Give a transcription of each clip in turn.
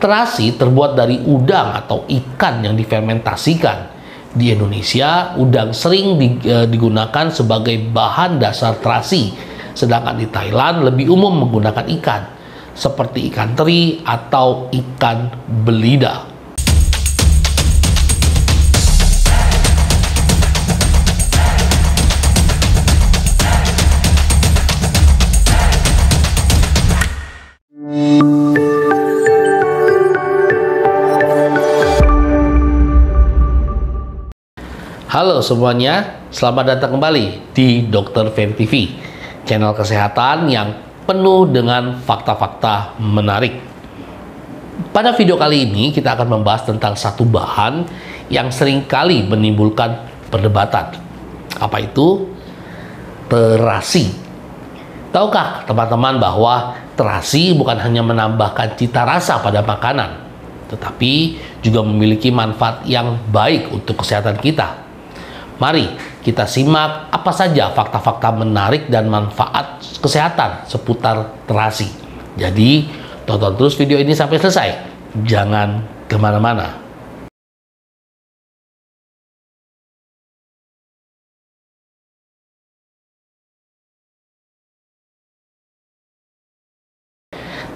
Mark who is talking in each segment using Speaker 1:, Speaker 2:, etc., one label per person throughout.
Speaker 1: Terasi terbuat dari udang atau ikan yang difermentasikan. Di Indonesia, udang sering digunakan sebagai bahan dasar terasi, sedangkan di Thailand lebih umum menggunakan ikan, seperti ikan teri atau ikan belida. Halo semuanya, selamat datang kembali di Dr. Ferry TV, channel kesehatan yang penuh dengan fakta-fakta menarik. Pada video kali ini kita akan membahas tentang satu bahan yang seringkali menimbulkan perdebatan. Apa itu? Terasi. Tahukah teman-teman bahwa terasi bukan hanya menambahkan cita rasa pada makanan, tetapi juga memiliki manfaat yang baik untuk kesehatan kita. Mari kita simak apa saja fakta-fakta menarik dan manfaat kesehatan seputar terasi. Jadi, tonton terus video ini sampai selesai. Jangan kemana-mana.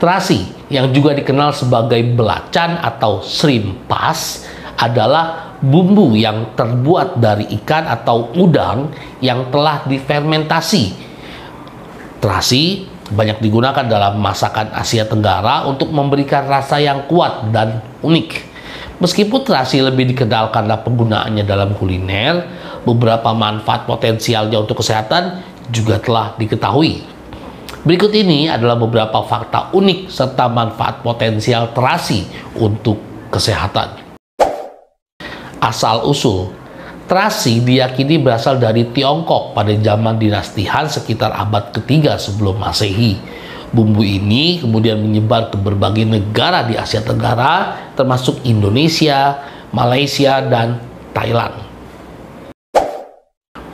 Speaker 1: Terasi, yang juga dikenal sebagai belacan atau shrimp paste, adalah bumbu yang terbuat dari ikan atau udang yang telah difermentasi. Terasi banyak digunakan dalam masakan Asia Tenggara untuk memberikan rasa yang kuat dan unik. Meskipun terasi lebih dikenal karena penggunaannya dalam kuliner, beberapa manfaat potensialnya untuk kesehatan juga telah diketahui. Berikut ini adalah beberapa fakta unik serta manfaat potensial terasi untuk kesehatan. Asal-usul terasi diyakini berasal dari Tiongkok pada zaman dinasti Han sekitar abad ketiga sebelum Masehi. Bumbu ini kemudian menyebar ke berbagai negara di Asia Tenggara, termasuk Indonesia, Malaysia, dan Thailand.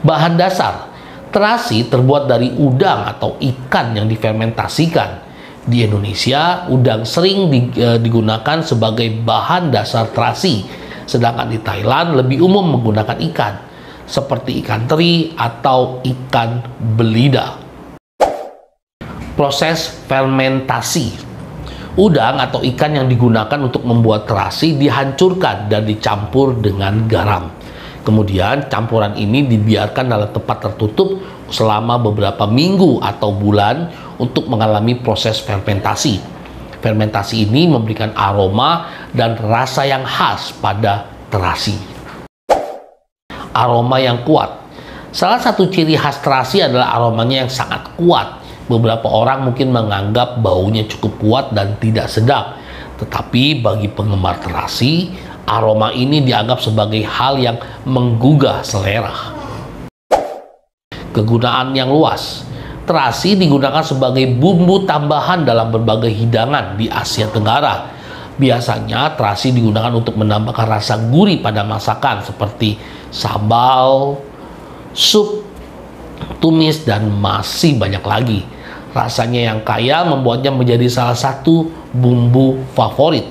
Speaker 1: Bahan dasar terasi terbuat dari udang atau ikan yang difermentasikan. Di Indonesia, udang sering digunakan sebagai bahan dasar terasi, sedangkan di Thailand lebih umum menggunakan ikan, seperti ikan teri atau ikan belida. Proses fermentasi. Udang atau ikan yang digunakan untuk membuat terasi dihancurkan dan dicampur dengan garam. Kemudian campuran ini dibiarkan dalam tempat tertutup selama beberapa minggu atau bulan untuk mengalami proses fermentasi. Fermentasi ini memberikan aroma dan rasa yang khas pada terasi. Aroma yang kuat. Salah satu ciri khas terasi adalah aromanya yang sangat kuat. Beberapa orang mungkin menganggap baunya cukup kuat dan tidak sedap. Tetapi bagi penggemar terasi, aroma ini dianggap sebagai hal yang menggugah selera. Kegunaan yang luas. Terasi digunakan sebagai bumbu tambahan dalam berbagai hidangan di Asia Tenggara. Biasanya terasi digunakan untuk menambahkan rasa gurih pada masakan seperti sambal, sup, tumis, dan masih banyak lagi. Rasanya yang kaya membuatnya menjadi salah satu bumbu favorit.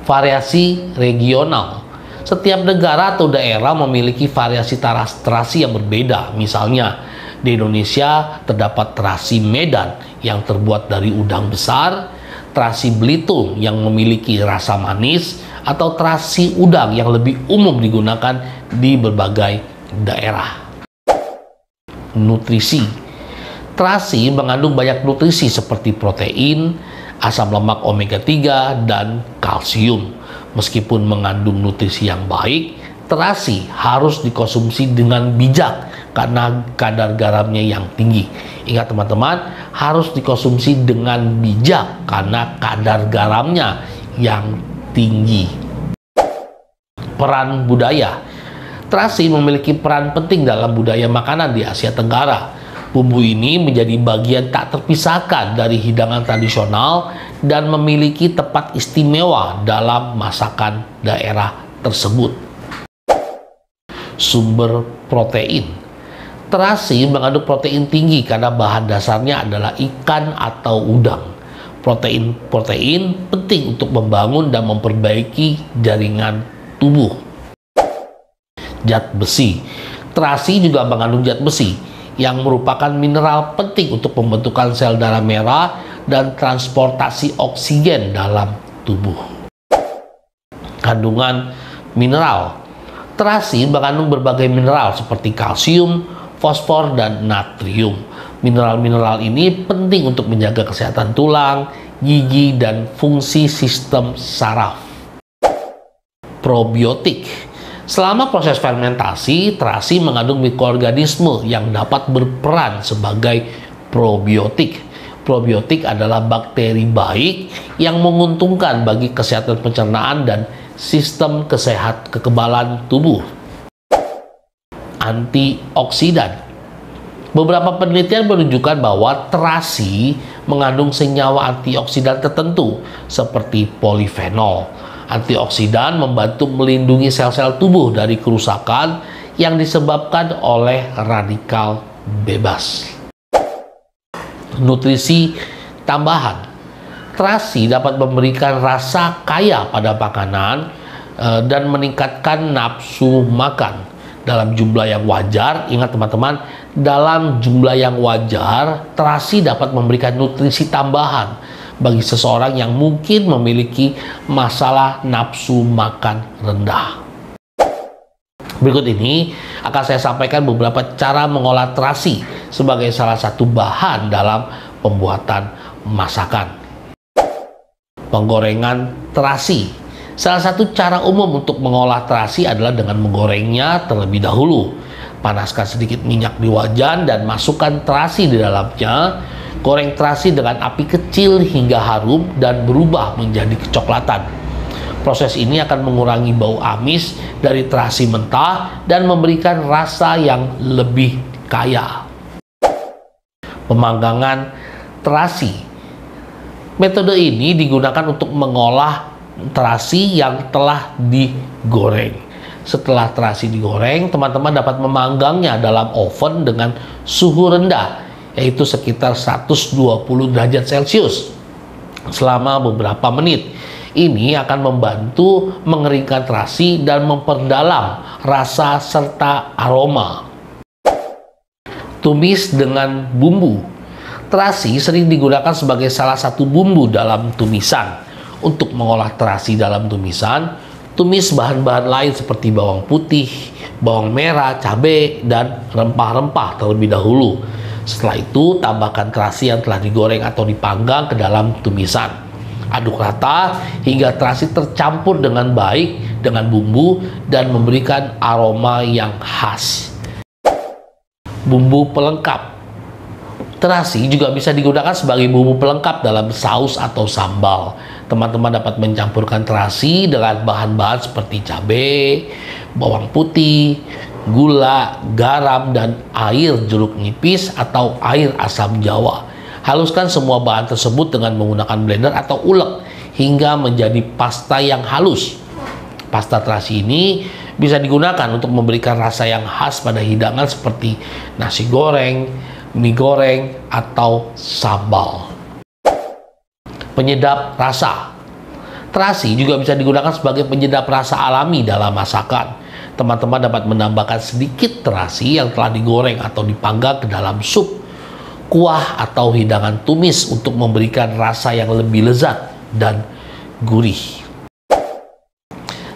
Speaker 1: Variasi regional. Setiap negara atau daerah memiliki variasi terasi yang berbeda. Misalnya, di Indonesia terdapat terasi Medan yang terbuat dari udang besar, terasi Belitung yang memiliki rasa manis, atau terasi udang yang lebih umum digunakan di berbagai daerah. Nutrisi. Terasi mengandung banyak nutrisi seperti protein, asam lemak omega 3, dan kalsium. Meskipun mengandung nutrisi yang baik, terasi harus dikonsumsi dengan bijak karena kadar garamnya yang tinggi. Ingat teman-teman, harus dikonsumsi dengan bijak karena kadar garamnya yang tinggi. Peran budaya. Terasi memiliki peran penting dalam budaya makanan di Asia Tenggara. Bumbu ini menjadi bagian tak terpisahkan dari hidangan tradisional dan memiliki tempat istimewa dalam masakan daerah tersebut. Sumber protein. Terasi mengandung protein tinggi karena bahan dasarnya adalah ikan atau udang. Protein-protein penting untuk membangun dan memperbaiki jaringan tubuh. Zat besi. Terasi juga mengandung zat besi yang merupakan mineral penting untuk pembentukan sel darah merah dan transportasi oksigen dalam tubuh. Kandungan mineral. Terasi mengandung berbagai mineral seperti kalsium, fosfor, dan natrium. Mineral-mineral ini penting untuk menjaga kesehatan tulang, gigi, dan fungsi sistem saraf. Probiotik. Selama proses fermentasi, terasi mengandung mikroorganisme yang dapat berperan sebagai probiotik. Probiotik adalah bakteri baik yang menguntungkan bagi kesehatan pencernaan dan sistem kekebalan tubuh. Antioksidan. Beberapa penelitian menunjukkan bahwa terasi mengandung senyawa antioksidan tertentu seperti polifenol. Antioksidan membantu melindungi sel-sel tubuh dari kerusakan yang disebabkan oleh radikal bebas. Nutrisi tambahan. Terasi dapat memberikan rasa kaya pada makanan dan meningkatkan nafsu makan dalam jumlah yang wajar. Ingat teman-teman, dalam jumlah yang wajar, terasi dapat memberikan nutrisi tambahan bagi seseorang yang mungkin memiliki masalah nafsu makan rendah. Berikut ini akan saya sampaikan beberapa cara mengolah terasi sebagai salah satu bahan dalam pembuatan masakan. Penggorengan terasi. Salah satu cara umum untuk mengolah terasi adalah dengan menggorengnya terlebih dahulu. Panaskan sedikit minyak di wajan dan masukkan terasi di dalamnya. Goreng terasi dengan api kecil hingga harum dan berubah menjadi kecoklatan. Proses ini akan mengurangi bau amis dari terasi mentah dan memberikan rasa yang lebih kaya. Pemanggangan terasi. Metode ini digunakan untuk mengolah terasi yang telah digoreng. Setelah terasi digoreng, teman-teman dapat memanggangnya dalam oven dengan suhu rendah, yaitu sekitar 120 derajat Celcius selama beberapa menit. Ini akan membantu mengeringkan terasi dan memperdalam rasa serta aroma. Tumis dengan bumbu. Terasi sering digunakan sebagai salah satu bumbu dalam tumisan. Untuk mengolah terasi dalam tumisan, tumis bahan-bahan lain seperti bawang putih, bawang merah, cabai, dan rempah-rempah terlebih dahulu. Setelah itu, tambahkan terasi yang telah digoreng atau dipanggang ke dalam tumisan. Aduk rata hingga terasi tercampur dengan baik dengan bumbu dan memberikan aroma yang khas. Bumbu pelengkap. Terasi juga bisa digunakan sebagai bumbu pelengkap dalam saus atau sambal. Teman-teman dapat mencampurkan terasi dengan bahan-bahan seperti cabai, bawang putih, gula, garam, dan air jeruk nipis atau air asam jawa. Haluskan semua bahan tersebut dengan menggunakan blender atau ulek hingga menjadi pasta yang halus. Pasta terasi ini bisa digunakan untuk memberikan rasa yang khas pada hidangan seperti nasi goreng, mie goreng, atau sambal. Penyedap rasa. Terasi juga bisa digunakan sebagai penyedap rasa alami dalam masakan. Teman-teman dapat menambahkan sedikit terasi yang telah digoreng atau dipanggang ke dalam sup, kuah, atau hidangan tumis untuk memberikan rasa yang lebih lezat dan gurih.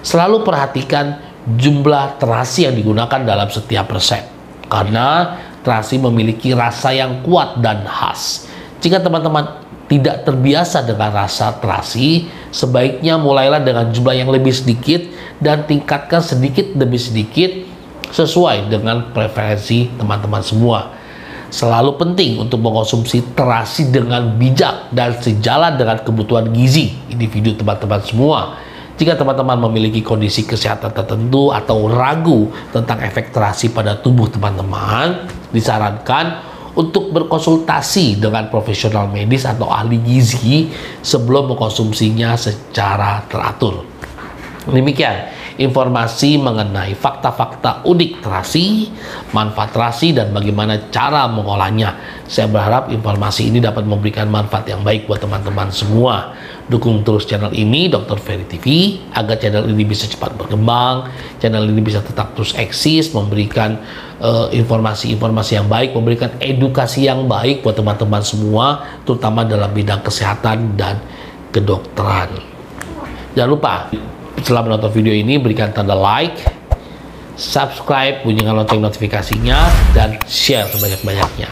Speaker 1: Selalu perhatikan jumlah terasi yang digunakan dalam setiap resep, karena terasi memiliki rasa yang kuat dan khas. Jika teman-teman tidak terbiasa dengan rasa terasi, sebaiknya mulailah dengan jumlah yang lebih sedikit dan tingkatkan sedikit demi sedikit sesuai dengan preferensi teman-teman semua. Selalu penting untuk mengkonsumsi terasi dengan bijak dan sejalan dengan kebutuhan gizi individu teman-teman semua. Jika teman-teman memiliki kondisi kesehatan tertentu atau ragu tentang efek terasi pada tubuh teman-teman, disarankan untuk berkonsultasi dengan profesional medis atau ahli gizi sebelum mengkonsumsinya secara teratur. Demikian informasi mengenai fakta-fakta unik terasi, manfaat terasi, dan bagaimana cara mengolahnya. Saya berharap informasi ini dapat memberikan manfaat yang baik buat teman-teman semua. Dukung terus channel ini, Dr. Ferry TV, agar channel ini bisa cepat berkembang, channel ini bisa tetap terus eksis, memberikan informasi-informasi yang baik, memberikan edukasi yang baik buat teman-teman semua, terutama dalam bidang kesehatan dan kedokteran. Jangan lupa, setelah menonton video ini, berikan tanda like, subscribe, bunyikan lonceng notifikasinya, dan share sebanyak-banyaknya.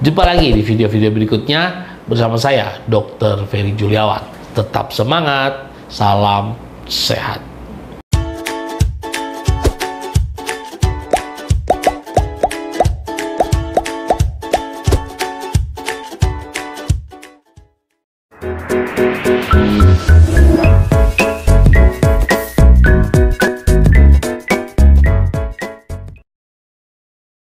Speaker 1: Jumpa lagi di video-video berikutnya bersama saya, Dr. Ferry Juliawan. Tetap semangat, salam sehat.